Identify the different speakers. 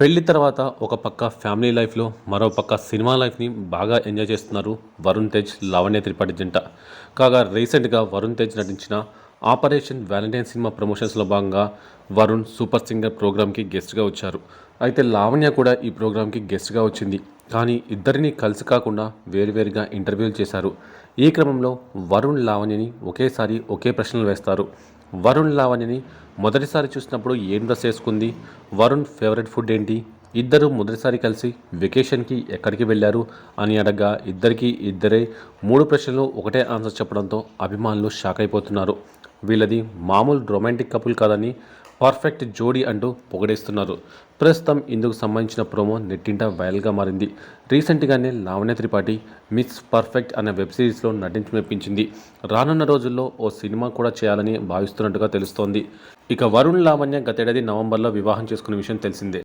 Speaker 1: పెళ్లి తర్వాత ఒక పక్క ఫ్యామిలీ లైఫ్లో మరో పక్క సినిమా లైఫ్ని బాగా ఎంజాయ్ చేస్తున్నారు వరుణ్ తేజ్, లావణ్య త్రిపాఠి జంట. కాగా రీసెంట్గా వరుణ్ తేజ్ నటించిన ఆపరేషన్ వ్యాలంటైన్ సినిమా ప్రమోషన్స్లో భాగంగా వరుణ్ సూపర్ సింగర్ ప్రోగ్రామ్కి గెస్ట్గా వచ్చారు. అయితే లావణ్య కూడా ఈ ప్రోగ్రామ్కి గెస్ట్గా వచ్చింది. కానీ ఇద్దరిని కలిసి కాకుండా వేరువేరుగా ఇంటర్వ్యూలు చేశారు. ఈ క్రమంలో వరుణ్ లావణ్యని ఒకేసారి ఒకే ప్రశ్నలు వేస్తారు. వరుణ్ లావణ్యని మొదటిసారి చూసినప్పుడు ఏం డ్రెస్ వేసుకుంది, వరుణ్ ఫేవరెట్ ఫుడ్ ఏంటి, ఇద్దరు మొదటిసారి కలిసి వెకేషన్కి ఎక్కడికి వెళ్ళారు అని అడగగా ఇద్దరే 3 ప్రశ్నలు ఒకటే ఆన్సర్ చెప్పడంతో అభిమానులు షాక్ అయిపోతున్నారు. వీళ్ళది మామూలు రొమాంటిక్ కపుల్ కాదని పర్ఫెక్ట్ జోడీ అంటూ పొగడేస్తున్నారు. ప్రస్తుతం ఇందుకు సంబంధించిన ప్రోమో నెట్టింట వైరల్గా మారింది. రీసెంట్గానే లావణ్య త్రిపాఠి మిస్ పర్ఫెక్ట్ అనే వెబ్ సిరీస్లో నటించి మెప్పించింది. రానున్న రోజుల్లో ఓ సినిమా కూడా చేయాలని భావిస్తున్నట్టుగా తెలుస్తోంది. ఇక వరుణ్ లావణ్య గతేడాది నవంబర్లో వివాహం చేసుకున్న విషయం తెలిసిందే.